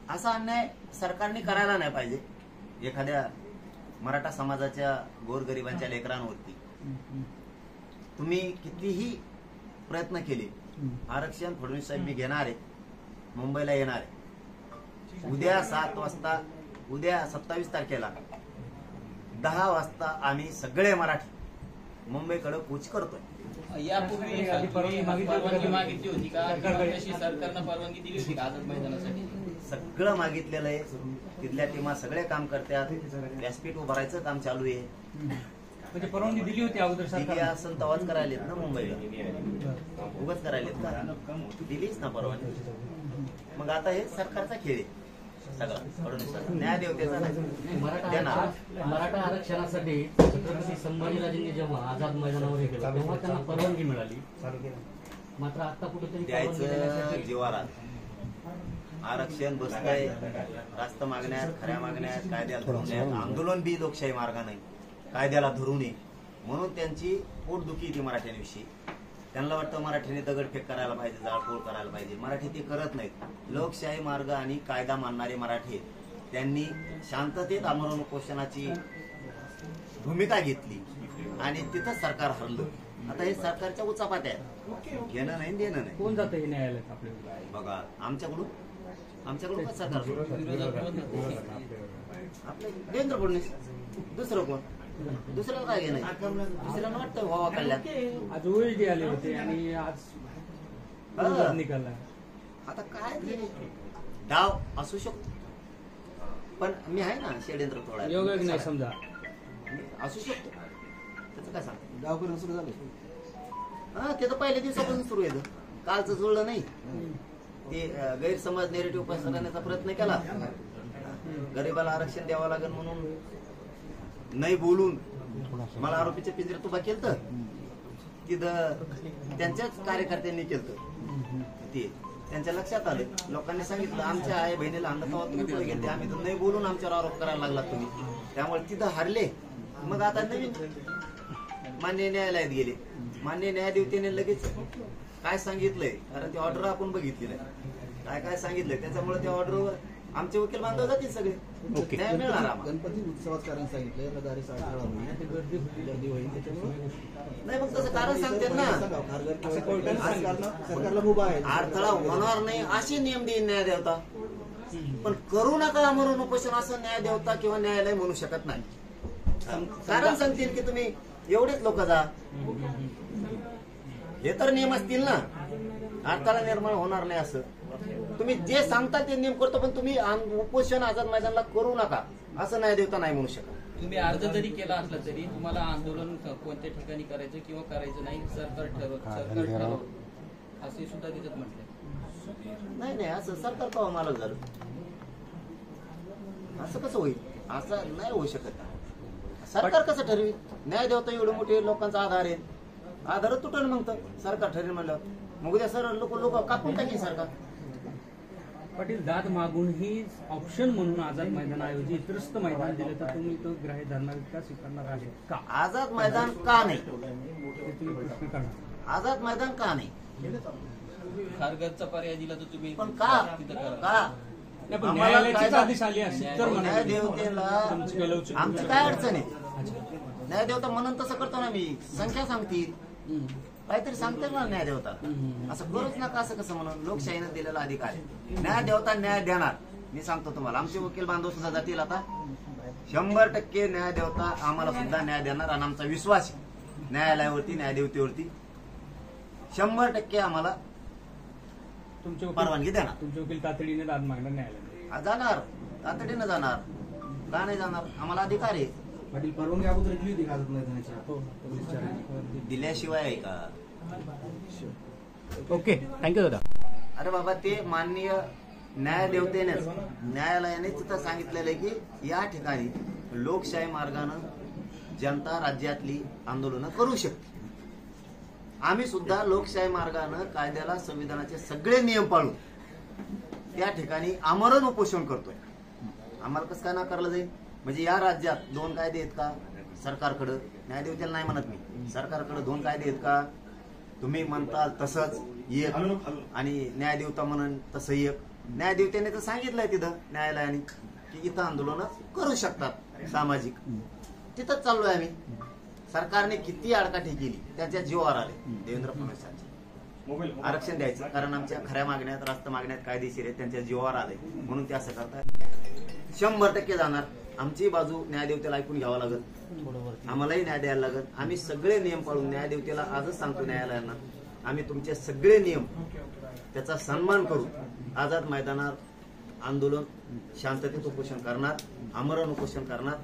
असा अन्याय सरकारने करायला नाही पाहिजे एखाद्या मराठा समाजाच्या गोरगरिबांच्या लेकरांवरती। तुम्ही कितीही प्रयत्न केले, आरक्षण फडणवीस साहेब मी घेणार आहे, मुंबईला येणार आहे, उद्या 7 वाजता, उद्या 27 तारखेला 10 वाजता आम्ही सगळे मराठी मुंबईकडे कूच करतोय। यापूर्वी परवानगी मागितली होती का? सरकारनं परवानगी दिली होती का आझाद मैदानासाठी? सगळं मागितलेलं आहे, तिथल्या टीमा सगळे काम करतात, व्यासपीठ उभारायचं काम चालू आहे। म्हणजे परवानगी दिली होती अगोदर दिली असं तवाच करायलेत ना मुंबईला, उगाच करायलेत का? दिलीच ना परवानगी। मग आता हे सरकारचा खेळ आहे सगळं, न्याय देवतेचा नाही। मराठा आरक्षणासाठी छत्रपती संभाजीराजेंनी जेव्हा आझाद मैदानावर गेलं तेव्हा त्यांना परवानगी मिळाली, मात्र आता कुठेतरी द्यायचं जीवारात आरक्षण बसतंय, रास्त मागण्यात, खऱ्या मागण्यात, कायद्याला धरून आंदोलन बी लोकशाही मार्गाने कायद्याला धरू नये म्हणून त्यांची पोटदुखी ती मराठ्यांविषयी। त्यांना वाटतं मराठीने दगडफेक करायला पाहिजे, जाळपोळ करायला पाहिजे, मराठी ते करत नाहीत। लोकशाही मार्ग आणि कायदा मानणारे मराठी त्यांनी शांततेत आमरण उपोषणाची भूमिका घेतली आणि तिथं सरकार हरलं। आता हे सरकारच्या उचापात्या आहेत, घेणं नाही देणं नाही। कोण जातं हे न्यायालयात आपल्याला? बघा आमच्याकडून का सरकार? आपले देवेंद्र फडणवीस, दुसरं कोण? दुसऱ्याला काय घेणं? दुसऱ्याला वाटतं व्हावा कल्याण। आज ओएसडी आले होते आणि आज निकाला। आता काय ते डाव असू शकतो, पण मी आहे ना षडयंत्र तोडायला, योग्य नाही समजा असू शकतो, त्याचं काय सांग? डाव करून सुरू झालं हा, ते तर पहिल्या दिवसापासून सुरू आहे, कालचं जुळलं नाही। ते गैरसमज नेरेटिव्ह पसरवण्याचा प्रयत्न केला, गरीबाला आरक्षण द्यावं लागेल म्हणून नाही बोलून मला आरोपीच्या पिंजऱ्यात उभा केलं, तिथं त्यांच्याच कार्यकर्त्यांनी केलं। ते त्यांच्या लक्षात आलं, लोकांनी सांगितलं आमच्या आई बहिणीला आणलं तेव्हा तुम्ही पुढे गेले, आम्ही तर नाही बोलून आमच्यावर आरोप करायला लागला तुम्ही, त्यामुळे तिथं हारले। मग आता नवीन मान्य न्यायालयात गेले, मान्य न्यायाधीशाने लगेच काय सांगितलंय, कारण ती ऑर्डर आपण बघितली नाही, काय काय सांगितलंय, त्याच्यामुळे त्या ऑर्डरवर आमचे वकील बांधव जातील सगळे, न्याय मिळणार आम्हाला। गणपती उत्सवात कारण सांगितलंय रदारी गर्दी होईल त्याच्यामुळे नाही, मग तसं कारण सांगते ना, सरकारला मुभा आहे, अडथळा होणार नाही असे नियम देईन न्याय देवता, पण करू नका म्हणून उपोषण असं न्याय देवता किंवा न्यायालय म्हणू शकत नाही। कारण सांगतील की तुम्ही एवढेच लोक जा, हे तर नियम असतील ना, अडथळा निर्माण होणार नाही असं तुम्ही जे सांगता ते नियम करतो, पण तुम्ही उपोषण आझाद मैदानाला करू नका असं न्याय देवता नाही म्हणू शकत। तुम्ही अर्ज जरी केला असला तरी तुम्हाला आंदोलन कोणत्या ठिकाणी करायचं किंवा करायचं नाही सरकार ठरव असे सुद्धा तिथं म्हटलंय। नाही असं सरकार कवा मालक झालं, असं कसं होईल? असं नाही होऊ शकत। सरकार कसं ठरवी? न्याय देवता एवढे मोठे लोकांचा आधार आहे, आधारच तुटून मग सरकार ठरेल म्हणलं, मग उद्या सर लोक कापून टाकेल सरकार। पाटील, दाद मागूनही ऑप्शन म्हणून आझाद मैदानाऐवजी इतरस्त मैदान दिलं तर तुम्ही तो ग्राह्य धरणार का स्वीकारणार आहे का? आझाद मैदान का नाही? तुम्ही प्रश्न करणार आझाद मैदान का नाही? खारघरचा पर्याय दिला तर तुम्ही पण का? आदेश आले असेल तर न्याय देवतेला आमची काय अडचण आहे? न्याय देवता म्हणून तसं करतो ना, मी संख्या सांगतील, काहीतरी सांगते ना न्याय देवता, असं करूच नका असं कसं म्हणून? लोकशाहीनं दिलेला अधिकार आहे, न्याय देवता न्याय देणार। मी सांगतो तुम्हाला, आमचे वकील बांधव सुद्धा जातील आता, 100% न्याय देवता आम्हाला सुद्धा न्याय देणार आणि आमचा विश्वास आहे न्यायालयावरती, न्यायदेवतेवरती 100% आम्हाला परवानगी देणार। तुमचे वकील तातडीने दाद मागणार न्यायालयात जाणार, तातडीनं जाणार, का नाही जाणार? आम्हाला अधिकार आहे। पाटील, परवानगी अगोदर दिली होती का आझाद मैदानाची? दिल्याशिवाय आहे का? ओके, थँक्यू दादा। अरे बाबा, ते माननीय न्यायदेवतेनेच, न्यायालयाने तिथं सांगितलेलं आहे की या ठिकाणी लोकशाही मार्गानं जनता राज्यातली आंदोलनं करू शकते। आम्ही सुद्धा लोकशाही मार्गानं कायद्याला, संविधानाचे सगळे नियम पाळून त्या ठिकाणी आमरण उपोषण करतोय। आम्हाला कसं काय नाकारलं जाईल? म्हणजे या राज्यात 2 कायदे आहेत का सरकारकडं? न्यायदेवतेला नाही म्हणत मी, सरकारकडे 2 कायदे आहेत का? तुम्ही म्हणताल तसंच एक आणि न्यायदेवता म्हणून तसं एक, न्यायदेवतेने तर सांगितलंय तिथं न्यायालयाने की इथं आंदोलन करू शकतात सामाजिक. तिथंच चाललोय आम्ही. सरकारने किती आडकाठी केली त्याच्या जीवावर आले देवेंद्र फडणवीसांचे. आरक्षण द्यायचं कारण आमच्या खऱ्या मागण्यात रास्त मागण्यात कायदेशीर आहेत, त्यांच्या जीवावर आले म्हणून ते असं करतात. 100% जाणार. आमची बाजू न्यायदेवतेला ऐकून घ्यावं लागत, आम्हालाही न्याय द्यायला लागत. आम्ही सगळे नियम पाळून न्यायदेवतेला आजच सांगतो न्यायालयांना, आम्ही तुमचे सगळे नियम त्याचा सन्मान करू. आझाद मैदानात आंदोलन शांततेत उपोषण करणार, आमरण उपोषण करणार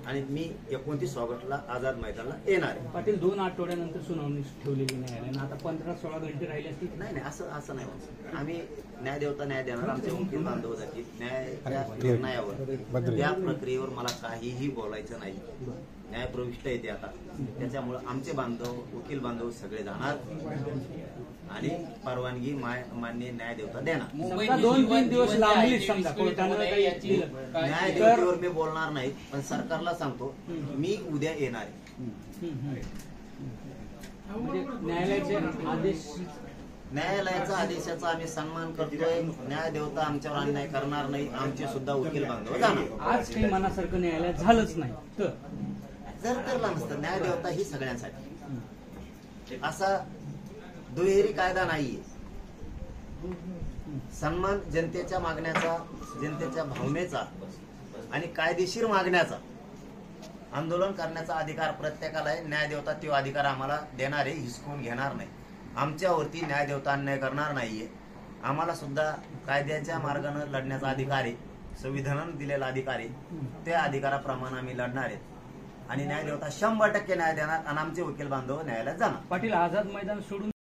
आणि मी 29 ऑगस्टला आझाद मैदानाला येणार आहे. पाटील 2 आठवड्यानंतर सुनावणी ठेवलेली न्यायालयानं. आता 15-16 घंटे राहिले असतील. नाही असं नाही होत. आम्ही न्यायदेवता न्याय देणार. आमचे वकील बांधव जातील न्यायावर त्या प्रक्रियेवर मला काहीही बोलायचं नाही. न्याय प्रविष्ट येते आता, त्याच्यामुळे आमचे बांधव वकील बांधव सगळे जाणार आणि परवानगी मान्य न्यायदेवता देणार. समजा 2-3 दिवस लांबली समजा कोर्टानं काही दिलं. न्यायदेवतेवर मी बोलणार नाही, पण सरकारला सांगतो मी उद्या येणार आहे. म्हणजे न्यायालयाचे आदेश, न्यायालयाचा आदेशाचा आम्ही सन्मान करतोय. न्यायदेवता आमच्यावर अन्याय करणार नाही. आमचे सुद्धा वकील बांधव जाणार. आज काही मनासारखं न्यायालयात झालंच नाही तर जर करला नसतं. न्यायदेवता ही सगळ्यांसाठी असा दुहेरी कायदा नाहीये. सन्मान जनतेच्या मागण्याचा, जनतेच्या भावनेचा आणि कायदेशीर मागण्याचा, आंदोलन करण्याचा अधिकार प्रत्येकाला आहे. न्यायदेवता तो अधिकार आम्हाला देणार आहे, हिसकून घेणार नाही. आमच्यावरती न्यायदेवता अन्याय करणार नाहीये. आम्हाला सुद्धा कायद्याच्या मार्गाने लढण्याचा अधिकार आहे, संविधानाने दिलेला अधिकार आहे. त्या अधिकाराप्रमाणे आम्ही लढणार आहेत आणि न्यायदेवता 100% न्याय देणार आणि आमचे वकील बांधव न्यायालयात जाणार. पाटील आझाद मैदान सोडून